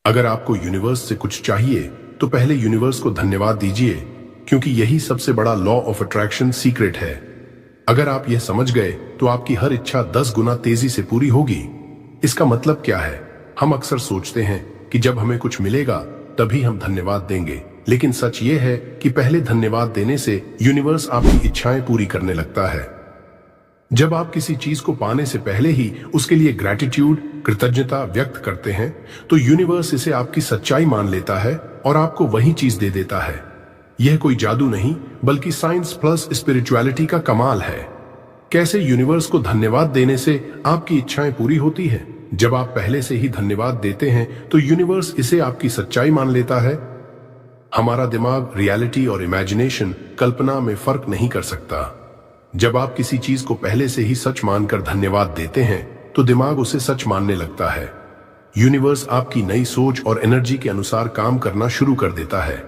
अगर आपको यूनिवर्स से कुछ चाहिए तो पहले यूनिवर्स को धन्यवाद दीजिए, क्योंकि यही सबसे बड़ा लॉ ऑफ अट्रैक्शन सीक्रेट है। अगर आप यह समझ गए तो आपकी हर इच्छा 10 गुना तेजी से पूरी होगी। इसका मतलब क्या है? हम अक्सर सोचते हैं कि जब हमें कुछ मिलेगा तभी हम धन्यवाद देंगे, लेकिन सच ये है कि पहले धन्यवाद देने से यूनिवर्स आपकी इच्छाएं पूरी करने लगता है। जब आप किसी चीज को पाने से पहले ही उसके लिए ग्रैटिट्यूड, कृतज्ञता व्यक्त करते हैं, तो यूनिवर्स इसे आपकी सच्चाई मान लेता है और आपको वही चीज दे देता है। यह कोई जादू नहीं, बल्कि साइंस प्लस स्पिरिचुअलिटी का कमाल है। कैसे यूनिवर्स को धन्यवाद देने से आपकी इच्छाएं पूरी होती हैं? जब आप पहले से ही धन्यवाद देते हैं तो यूनिवर्स इसे आपकी सच्चाई मान लेता है। हमारा दिमाग रियलिटी और इमेजिनेशन, कल्पना में फर्क नहीं कर सकता। जब आप किसी चीज को पहले से ही सच मानकर धन्यवाद देते हैं तो दिमाग उसे सच मानने लगता है। यूनिवर्स आपकी नई सोच और एनर्जी के अनुसार काम करना शुरू कर देता है।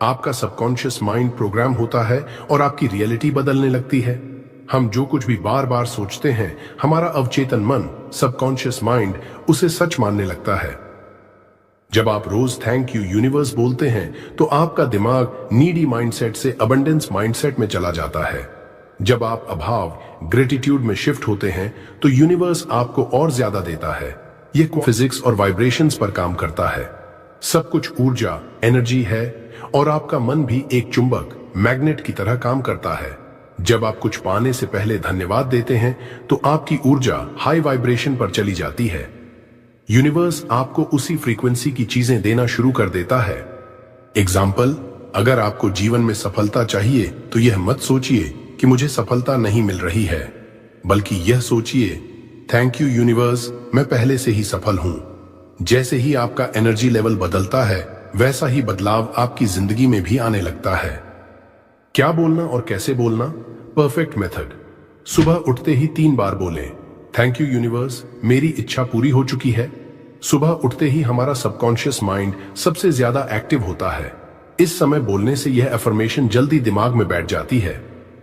आपका सबकॉन्शियस माइंड प्रोग्राम होता है और आपकी रियलिटी बदलने लगती है। हम जो कुछ भी बार बार सोचते हैं, हमारा अवचेतन मन, सबकॉन्शियस माइंड उसे सच मानने लगता है। जब आप रोज थैंक यू यूनिवर्स बोलते हैं तो आपका दिमाग नीडी माइंडसेट से अबंडेंस माइंडसेट में चला जाता है। जब आप अभाव, ग्रेटिट्यूड में शिफ्ट होते हैं तो यूनिवर्स आपको और ज्यादा देता है। यह फिजिक्स और वाइब्रेशंस पर काम करता है। सब कुछ ऊर्जा, एनर्जी है और आपका मन भी एक चुंबक, मैग्नेट की तरह काम करता है। जब आप कुछ पाने से पहले धन्यवाद देते हैं तो आपकी ऊर्जा हाई वाइब्रेशन पर चली जाती है। यूनिवर्स आपको उसी फ्रीक्वेंसी की चीजें देना शुरू कर देता है। एग्जाम्पल, अगर आपको जीवन में सफलता चाहिए तो यह मत सोचिए कि मुझे सफलता नहीं मिल रही है, बल्कि यह सोचिए, थैंक यू यूनिवर्स, मैं पहले से ही सफल हूं। जैसे ही आपका एनर्जी लेवल बदलता है, वैसा ही बदलाव आपकी जिंदगी में भी आने लगता है। क्या बोलना और कैसे बोलना? Perfect method. सुबह उठते ही 3 बार बोलें, थैंक यू यूनिवर्स, मेरी इच्छा पूरी हो चुकी है। सुबह उठते ही हमारा सबकॉन्शियस माइंड सबसे ज्यादा एक्टिव होता है। इस समय बोलने से यह अफर्मेशन जल्दी दिमाग में बैठ जाती है।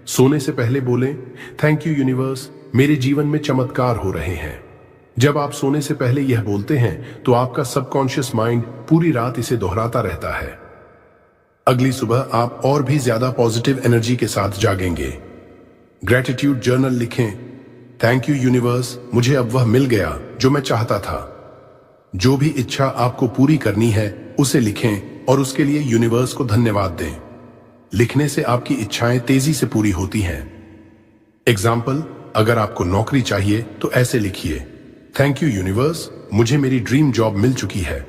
सोने से पहले बोलें, थैंक यू यूनिवर्स, मेरे जीवन में चमत्कार हो रहे हैं। जब आप सोने से पहले यह बोलते हैं तो आपका सबकॉन्शियस माइंड पूरी रात इसे दोहराता रहता है। अगली सुबह आप और भी ज्यादा पॉजिटिव एनर्जी के साथ जागेंगे। ग्रैटिट्यूड जर्नल लिखें, थैंक यू यूनिवर्स, मुझे अब वह मिल गया जो मैं चाहता था। जो भी इच्छा आपको पूरी करनी है उसे लिखें और उसके लिए यूनिवर्स को धन्यवाद दें। लिखने से आपकी इच्छाएं तेजी से पूरी होती हैं। एग्जाम्पल, अगर आपको नौकरी चाहिए तो ऐसे लिखिए, थैंक यू यूनिवर्स, मुझे मेरी ड्रीम जॉब मिल चुकी है।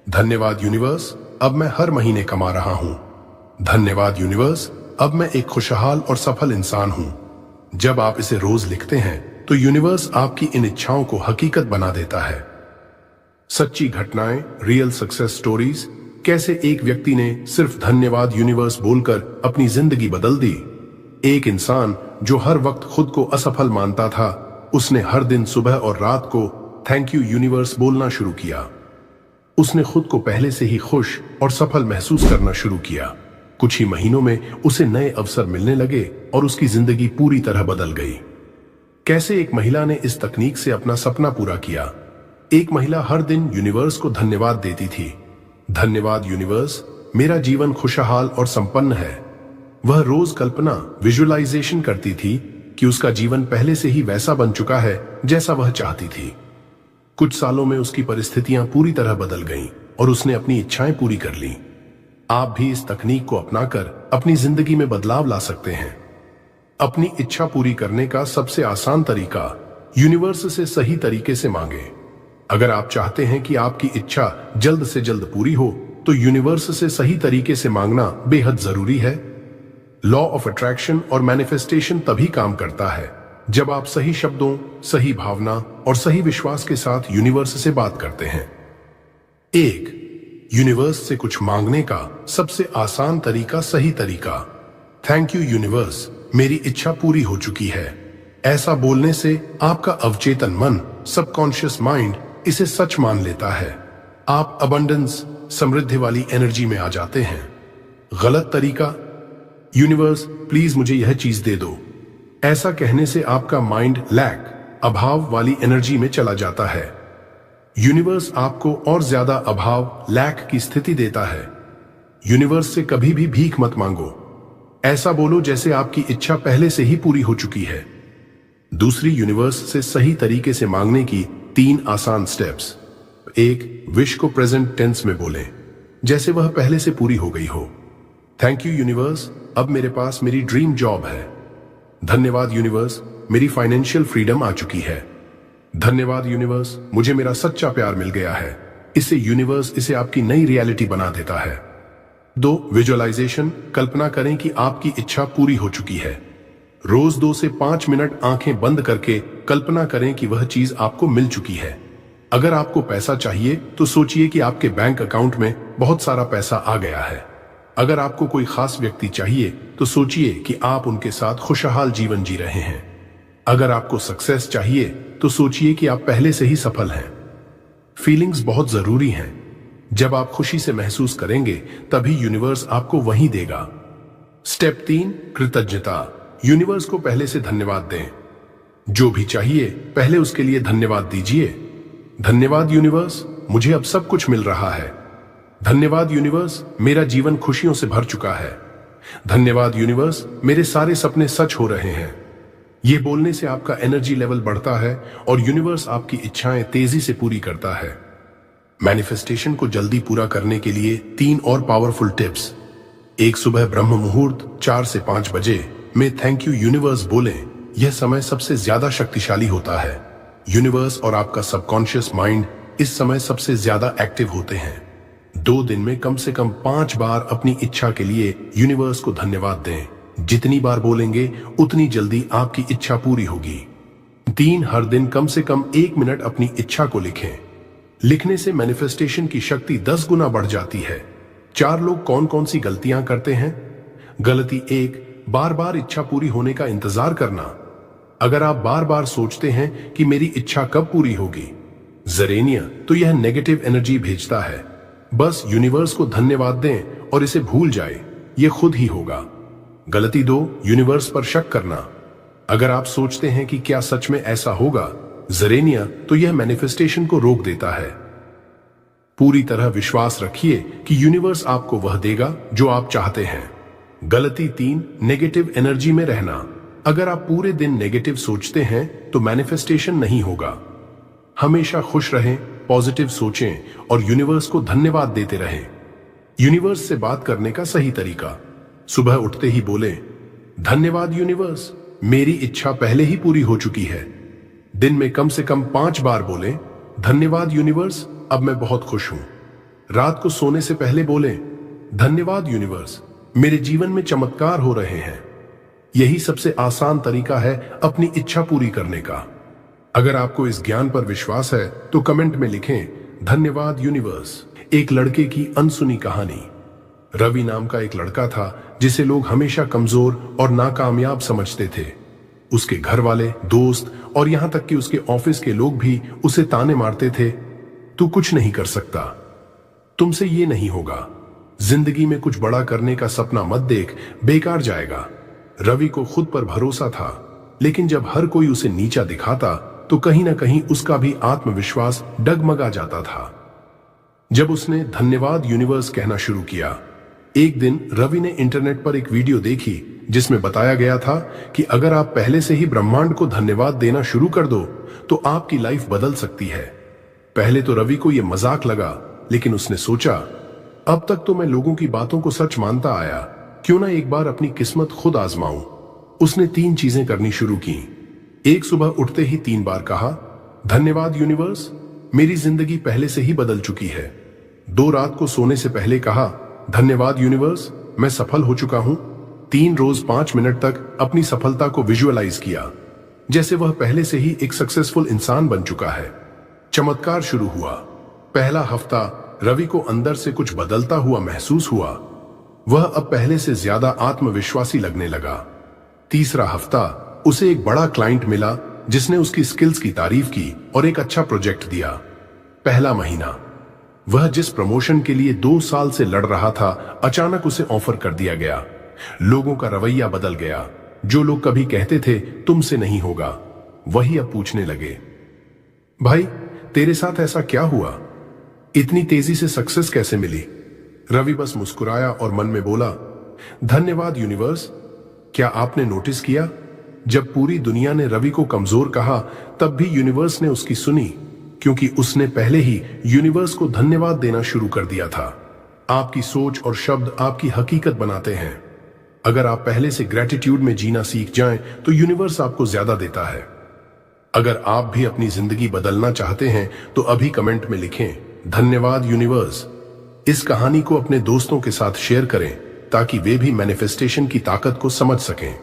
धन्यवाद यूनिवर्स, अब मैं हर महीने कमा रहा हूं। धन्यवाद यूनिवर्स, अब मैं एक खुशहाल और सफल इंसान हूं। जब आप इसे रोज लिखते हैं तो यूनिवर्स आपकी इन इच्छाओं को हकीकत बना देता है। सच्ची घटनाएं, रियल सक्सेस स्टोरीज, कैसे एक व्यक्ति ने सिर्फ धन्यवाद यूनिवर्स बोलकर अपनी जिंदगी बदल दी। एक इंसान जो हर वक्त खुद को असफल मानता था, उसने हर दिन सुबह और रात को थैंक यू यूनिवर्स बोलना शुरू किया। उसने खुद को पहले से ही खुश और सफल महसूस करना शुरू किया। कुछ ही महीनों में उसे नए अवसर मिलने लगे और उसकी जिंदगी पूरी तरह बदल गई। कैसे एक महिला ने इस तकनीक से अपना सपना पूरा किया। एक महिला हर दिन यूनिवर्स को धन्यवाद देती थी, धन्यवाद यूनिवर्स, मेरा जीवन खुशहाल और संपन्न है। वह रोज कल्पना, विजुअलाइजेशन करती थी कि उसका जीवन पहले से ही वैसा बन चुका है जैसा वह चाहती थी। कुछ सालों में उसकी परिस्थितियां पूरी तरह बदल गईं और उसने अपनी इच्छाएं पूरी कर लीं। आप भी इस तकनीक को अपनाकर अपनी जिंदगी में बदलाव ला सकते हैं। अपनी इच्छा पूरी करने का सबसे आसान तरीका, यूनिवर्स से सही तरीके से मांगे। अगर आप चाहते हैं कि आपकी इच्छा जल्द से जल्द पूरी हो तो यूनिवर्स से सही तरीके से मांगना बेहद जरूरी है। लॉ ऑफ अट्रैक्शन और मैनिफेस्टेशन तभी काम करता है जब आप सही शब्दों, सही भावना और सही विश्वास के साथ यूनिवर्स से बात करते हैं। 1. यूनिवर्स से कुछ मांगने का सबसे आसान तरीका, सही तरीका, थैंक यू यूनिवर्स, मेरी इच्छा पूरी हो चुकी है। ऐसा बोलने से आपका अवचेतन मन, सबकॉन्शियस माइंड इसे सच मान लेता है। आप अबंडेंस, समृद्धि वाली एनर्जी में आ जाते हैं। गलत तरीका, यूनिवर्स प्लीज मुझे यह चीज दे दो। ऐसा कहने से आपका माइंड लैक, अभाव वाली एनर्जी में चला जाता है। यूनिवर्स आपको और ज्यादा अभाव, लैक की स्थिति देता है। यूनिवर्स से कभी भी भीख मत मांगो। ऐसा बोलो जैसे आपकी इच्छा पहले से ही पूरी हो चुकी है। दूसरी, यूनिवर्स से सही तरीके से मांगने की 3 आसान स्टेप्स। 1, विश को प्रेजेंट टेंस में बोलें, जैसे वह पहले से पूरी हो गई हो। थैंक यू यूनिवर्स, अब मेरे पास मेरी ड्रीम जॉब है। धन्यवाद यूनिवर्स, मेरी फाइनेंशियल फ्रीडम आ चुकी है। धन्यवाद यूनिवर्स, मुझे मेरा सच्चा प्यार मिल गया है। इससे यूनिवर्स इसे आपकी नई रियलिटी बना देता है। 2, विजुअलाइजेशन, कल्पना करें कि आपकी इच्छा पूरी हो चुकी है। रोज 2 से 5 मिनट आंखें बंद करके कल्पना करें कि वह चीज आपको मिल चुकी है। अगर आपको पैसा चाहिए तो सोचिए कि आपके बैंक अकाउंट में बहुत सारा पैसा आ गया है। अगर आपको कोई खास व्यक्ति चाहिए तो सोचिए कि आप उनके साथ खुशहाल जीवन जी रहे हैं। अगर आपको सक्सेस चाहिए तो सोचिए कि आप पहले से ही सफल हैं। फीलिंग्स बहुत जरूरी हैं। जब आप खुशी से महसूस करेंगे तभी यूनिवर्स आपको वही देगा। स्टेप 3, कृतज्ञता। यूनिवर्स को पहले से धन्यवाद दें। जो भी चाहिए पहले उसके लिए धन्यवाद दीजिए। धन्यवाद यूनिवर्स, मुझे अब सब कुछ मिल रहा है। धन्यवाद यूनिवर्स, मेरा जीवन खुशियों से भर चुका है। धन्यवाद यूनिवर्स, मेरे सारे सपने सच हो रहे हैं। ये बोलने से आपका एनर्जी लेवल बढ़ता है और यूनिवर्स आपकी इच्छाएं तेजी से पूरी करता है। मैनिफेस्टेशन को जल्दी पूरा करने के लिए 3 और पावरफुल टिप्स। 1, सुबह ब्रह्म मुहूर्त 4 से 5 बजे में थैंक यू यूनिवर्स बोलें। यह समय सबसे ज्यादा शक्तिशाली होता है। यूनिवर्स और आपका सबकॉन्शियस माइंड इस समय सबसे ज्यादा एक्टिव होते हैं। 2 दिन में कम से कम 5 बार अपनी इच्छा के लिए यूनिवर्स को धन्यवाद दें। जितनी बार बोलेंगे उतनी जल्दी आपकी इच्छा पूरी होगी। 3, हर दिन कम से कम 1 मिनट अपनी इच्छा को लिखें। लिखने से मैनिफेस्टेशन की शक्ति 10 गुना बढ़ जाती है। 4 लोग कौन कौन सी गलतियां करते हैं? गलती 1, बार बार इच्छा पूरी होने का इंतजार करना। अगर आप बार बार सोचते हैं कि मेरी इच्छा कब पूरी होगी, जरेनिया, तो यह नेगेटिव एनर्जी भेजता है। बस यूनिवर्स को धन्यवाद दें और इसे भूल जाए, यह खुद ही होगा। गलती 2, यूनिवर्स पर शक करना। अगर आप सोचते हैं कि क्या सच में ऐसा होगा, जरेनिया, तो यह मैनिफेस्टेशन को रोक देता है। पूरी तरह विश्वास रखिए कि यूनिवर्स आपको वह देगा जो आप चाहते हैं। गलती 3, नेगेटिव एनर्जी में रहना। अगर आप पूरे दिन नेगेटिव सोचते हैं तो मैनिफेस्टेशन नहीं होगा। हमेशा खुश रहें, पॉजिटिव सोचें और यूनिवर्स को धन्यवाद देते रहें। यूनिवर्स से बात करने का सही तरीका। सुबह उठते ही बोलें, धन्यवाद यूनिवर्स, मेरी इच्छा पहले ही पूरी हो चुकी है। दिन में कम से कम 5 बार बोलें, धन्यवाद यूनिवर्स, अब मैं बहुत खुश हूं। रात को सोने से पहले बोलें, धन्यवाद यूनिवर्स, मेरे जीवन में चमत्कार हो रहे हैं। यही सबसे आसान तरीका है अपनी इच्छा पूरी करने का। अगर आपको इस ज्ञान पर विश्वास है तो कमेंट में लिखें, धन्यवाद यूनिवर्स। एक लड़के की अनसुनी कहानी। रवि नाम का एक लड़का था जिसे लोग हमेशा कमजोर और नाकामयाब समझते थे। उसके घर वाले, दोस्त और यहां तक कि उसके ऑफिस के लोग भी उसे ताने मारते थे, तू कुछ नहीं कर सकता, तुमसे ये नहीं होगा, जिंदगी में कुछ बड़ा करने का सपना मत देख, बेकार जाएगा। रवि को खुद पर भरोसा था, लेकिन जब हर कोई उसे नीचा दिखाता तो कहीं ना कहीं उसका भी आत्मविश्वास डगमगा जाता था। जब उसने धन्यवाद यूनिवर्स कहना शुरू किया, एक दिन रवि ने इंटरनेट पर एक वीडियो देखी जिसमें बताया गया था कि अगर आप पहले से ही ब्रह्मांड को धन्यवाद देना शुरू कर दो तो आपकी लाइफ बदल सकती है। पहले तो रवि को यह मजाक लगा, लेकिन उसने सोचा, अब तक तो मैं लोगों की बातों को सच मानता आया, क्यों ना एक बार अपनी किस्मत खुद आजमाऊं। उसने 3 चीजें करनी शुरू की। 1, सुबह उठते ही 3 बार कहा, धन्यवाद यूनिवर्स, मेरी जिंदगी पहले से ही बदल चुकी है। 2, रात को सोने से पहले कहा, धन्यवाद यूनिवर्स, मैं सफल हो चुका हूं। 3, रोज 5 मिनट तक अपनी सफलता को विजुअलाइज किया, जैसे वह पहले से ही एक सक्सेसफुल इंसान बन चुका है। चमत्कार शुरू हुआ। पहला हफ्ता रवि को अंदर से कुछ बदलता हुआ महसूस हुआ। वह अब पहले से ज्यादा आत्मविश्वासी लगने लगा। तीसरा हफ्ता उसे एक बड़ा क्लाइंट मिला जिसने उसकी स्किल्स की तारीफ की और एक अच्छा प्रोजेक्ट दिया। पहला महीना वह जिस प्रमोशन के लिए 2 साल से लड़ रहा था, अचानक उसे ऑफर कर दिया गया। लोगों का रवैया बदल गया। जो लोग कभी कहते थे तुमसे नहीं होगा, वही अब पूछने लगे, भाई तेरे साथ ऐसा क्या हुआ? इतनी तेजी से सक्सेस कैसे मिली? रवि बस मुस्कुराया और मन में बोला, धन्यवाद यूनिवर्स। क्या आपने नोटिस किया, जब पूरी दुनिया ने रवि को कमजोर कहा, तब भी यूनिवर्स ने उसकी सुनी, क्योंकि उसने पहले ही यूनिवर्स को धन्यवाद देना शुरू कर दिया था। आपकी सोच और शब्द आपकी हकीकत बनाते हैं। अगर आप पहले से ग्रेटिट्यूड में जीना सीख जाएं, तो यूनिवर्स आपको ज्यादा देता है। अगर आप भी अपनी जिंदगी बदलना चाहते हैं, तो अभी कमेंट में लिखें, धन्यवाद यूनिवर्स। इस कहानी को अपने दोस्तों के साथ शेयर करें, ताकि वे भी मैनिफेस्टेशन की ताकत को समझ सकें।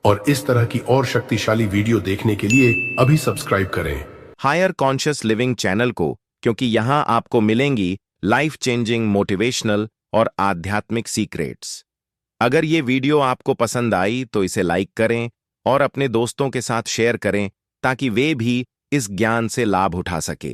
और इस तरह की और शक्तिशाली वीडियो देखने के लिए अभी सब्सक्राइब करें हायर कॉन्शियस लिविंग चैनल को, क्योंकि यहां आपको मिलेंगी लाइफ चेंजिंग मोटिवेशनल और आध्यात्मिक सीक्रेट्स। अगर ये वीडियो आपको पसंद आई तो इसे लाइक करें और अपने दोस्तों के साथ शेयर करें, ताकि वे भी इस ज्ञान से लाभ उठा सके।